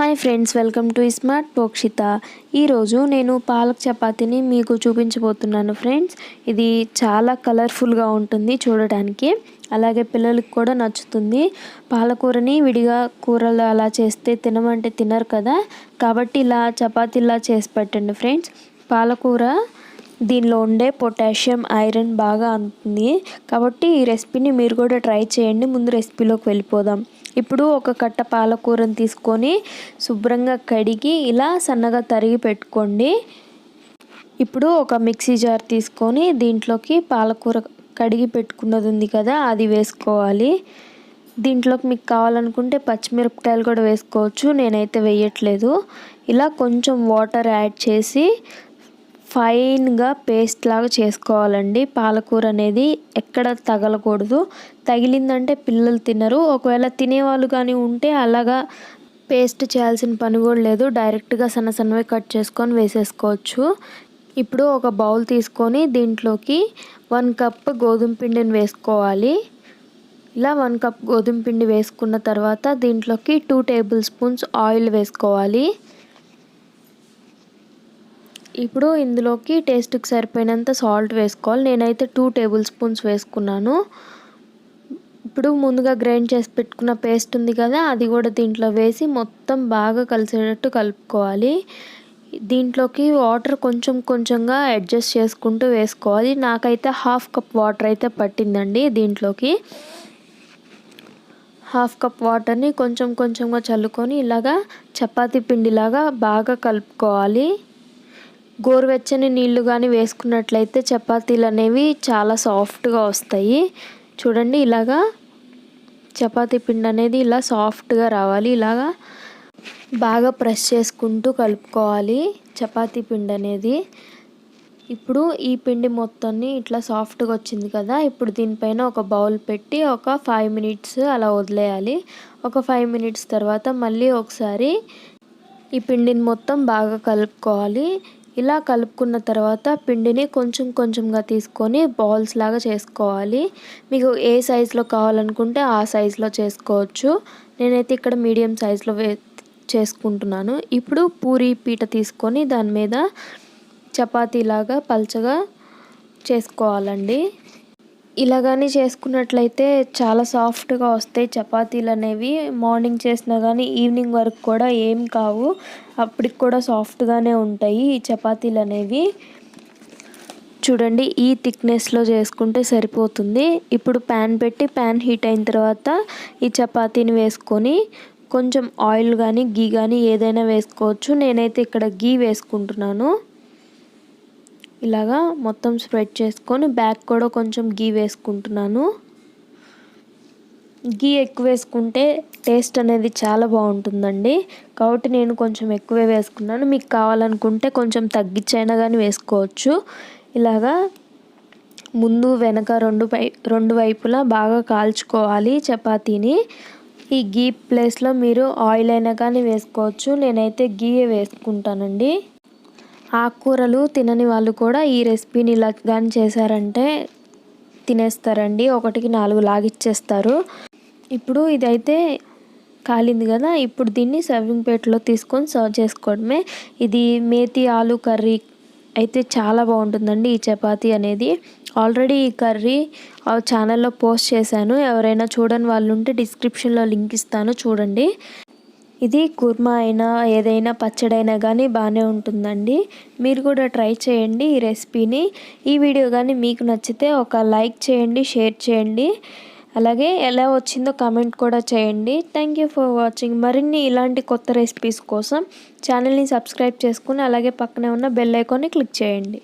Hi friends, welcome to smart Pokshitha. ఈరోజు నేను పాలక్ చపాతీని మీకు చూపించబోతున్నాను ఫ్రెండ్స్. ఇది చాలా కలర్ఫుల్గా ఉంటుంది చూడడానికి, అలాగే పిల్లలకు కూడా నచ్చుతుంది. పాలకూరని విడిగా కూరలు అలా చేస్తే తినమంటే తినరు కదా, కాబట్టి ఇలా చపాతీలా చేసి పెట్టండి ఫ్రెండ్స్. పాలకూర దీనిలో ఉండే పొటాషియం, ఐరన్ బాగా అందుతుంది, కాబట్టి ఈ రెసిపీని మీరు కూడా ట్రై చేయండి. ముందు రెసిపీలోకి వెళ్ళిపోదాం. ఇప్పుడు ఒక కట్ట పాలకూరని తీసుకొని శుభ్రంగా కడిగి ఇలా సన్నగా తరిగి పెట్టుకోండి. ఇప్పుడు ఒక మిక్సీ జార్ తీసుకొని దీంట్లోకి పాలకూర కడిగి పెట్టుకున్నది ఉంది కదా, అది వేసుకోవాలి. దీంట్లోకి మీకు కావాలనుకుంటే పచ్చిమిరపకాయలు కూడా వేసుకోవచ్చు, నేనైతే వేయట్లేదు. ఇలా కొంచెం వాటర్ యాడ్ చేసి ఫైన్గా పేస్ట్ లాగా చేసుకోవాలండి. పాలకూర అనేది ఎక్కడ తగలకూడదు, తగిలిందంటే పిల్లలు తినరు. ఒకవేళ తినేవాళ్ళు కానీ ఉంటే అలాగా పేస్ట్ చేయాల్సిన పని కూడా లేదు, డైరెక్ట్గా సన్నగా కట్ చేసుకొని వేసేసుకోవచ్చు. ఇప్పుడు ఒక బౌల్ తీసుకొని దీంట్లోకి 1 కప్ గోధుమ పిండిని వేసుకోవాలి. ఇలా 1 కప్ గోధుమ పిండి వేసుకున్న తర్వాత దీంట్లోకి 2 టేబుల్ స్పూన్స్ ఆయిల్ వేసుకోవాలి. ఇప్పుడు ఇందులోకి టేస్ట్కి సరిపోయినంత సాల్ట్ వేసుకోవాలి. నేనైతే 2 టేబుల్ స్పూన్స్ వేసుకున్నాను. ఇప్పుడు ముందుగా గ్రైండ్ చేసి పెట్టుకున్న పేస్ట్ ఉంది కదా, అది కూడా దీంట్లో వేసి మొత్తం బాగా కలిసేటట్టు కలుపుకోవాలి. దీంట్లోకి వాటర్ కొంచెంగా అడ్జస్ట్ చేసుకుంటూ వేసుకోవాలి. నాకైతే 1/2 కప్ వాటర్ అయితే పట్టిందండి. దీంట్లోకి 1/2 కప్ వాటర్ని కొంచెంగా చల్లుకొని ఇలాగా చపాతీ పిండిలాగా బాగా కలుపుకోవాలి. గోరువెచ్చని నీళ్లు కానీ వేసుకున్నట్లయితే చపాతీలు అనేవి చాలా సాఫ్ట్గా వస్తాయి. చూడండి, ఇలాగా చపాతీ పిండి అనేది ఇలా సాఫ్ట్గా రావాలి. ఇలాగా బాగా ప్రెస్ చేసుకుంటూ కలుపుకోవాలి చపాతీ పిండి అనేది. ఇప్పుడు ఈ పిండి మొత్తాన్ని ఇట్లా సాఫ్ట్గా వచ్చింది కదా, ఇప్పుడు దీనిపైన ఒక బౌల్ పెట్టి ఒక 5 మినిట్స్ అలా వదిలేయాలి. ఒక 5 మినిట్స్ తర్వాత మళ్ళీ ఒకసారి ఈ పిండిని మొత్తం బాగా కలుపుకోవాలి. ఇలా కలుపుకున్న తర్వాత పిండిని కొంచెంగా తీసుకొని బాల్స్ లాగా చేసుకోవాలి. మీకు ఏ సైజులో కావాలనుకుంటే ఆ సైజులో చేసుకోవచ్చు. నేనైతే ఇక్కడ మీడియం సైజులో చేసుకుంటున్నాను. ఇప్పుడు పూరీ పీట తీసుకొని దాని మీద చపాతీలాగా పల్చగా చేసుకోవాలండి. ఇలాగాని చేసుకున్నట్లయితే చాలా సాఫ్ట్గా వస్తాయి చపాతీలు అనేవి. మార్నింగ్ చేసినా కానీ ఈవినింగ్ వరకు కూడా ఏం కావు, అప్పటికి కూడా సాఫ్ట్గానే ఉంటాయి ఈ చపాతీలు అనేవి. చూడండి, ఈ థిక్నెస్లో చేసుకుంటే సరిపోతుంది. ఇప్పుడు ప్యాన్ పెట్టి ప్యాన్ హీట్ అయిన తర్వాత ఈ చపాతీని వేసుకొని కొంచెం ఆయిల్ కానీ గీ కానీ ఏదైనా వేసుకోవచ్చు. నేనైతే ఇక్కడ గీ వేసుకుంటున్నాను. ఇలాగా మొత్తం స్ప్రెడ్ చేసుకొని బ్యాక్ కూడా కొంచెం గీ వేసుకుంటున్నాను. గీ ఎక్కువ వేసుకుంటే టేస్ట్ అనేది చాలా బాగుంటుందండి, కాబట్టి నేను కొంచెం ఎక్కువే వేసుకున్నాను. మీకు కావాలనుకుంటే కొంచెం తగ్గించైనా కానీ వేసుకోవచ్చు. ఇలాగా ముందు వెనక రెండు వైపులా బాగా కాల్చుకోవాలి చపాతీని. ఈ గీ ప్లేస్లో మీరు ఆయిల్ అయినా కానీ వేసుకోవచ్చు, నేనైతే గీయే వేసుకుంటానండి. ఆకుకూరలు తినని వాళ్ళు కూడా ఈ రెసిపీని ఇలా కానీ చేశారంటే తినేస్తారండి, 1కి 4 లాగిచ్చేస్తారు. ఇప్పుడు ఇదైతే కాలింది కదా, ఇప్పుడు దీన్ని సర్వింగ్ ప్లేట్లో తీసుకొని సర్వ్ చేసుకోవడమే. ఇది మేతి ఆలు కర్రీ అయితే చాలా బాగుంటుందండి ఈ చపాతీ అనేది. ఆల్రెడీ ఈ కర్రీ ఛానల్లో పోస్ట్ చేశాను, ఎవరైనా చూడని వాళ్ళు ఉంటే డిస్క్రిప్షన్లో లింక్ ఇస్తాను, చూడండి. ఇది కుర్మా అయినా ఏదైనా పచ్చడైనా కానీ బాగానే ఉంటుందండి. మీరు కూడా ట్రై చేయండి ఈ రెసిపీని. ఈ వీడియో కానీ మీకు నచ్చితే ఒక లైక్ చేయండి, షేర్ చేయండి, అలాగే ఎలా వచ్చిందో కామెంట్ కూడా చేయండి. Thank you for watching. మరిన్ని ఇలాంటి కొత్త రెసిపీస్ కోసం ఛానల్ని సబ్స్క్రైబ్ చేసుకుని అలాగే పక్కనే ఉన్న బెల్ ఐకాన్ని క్లిక్ చేయండి.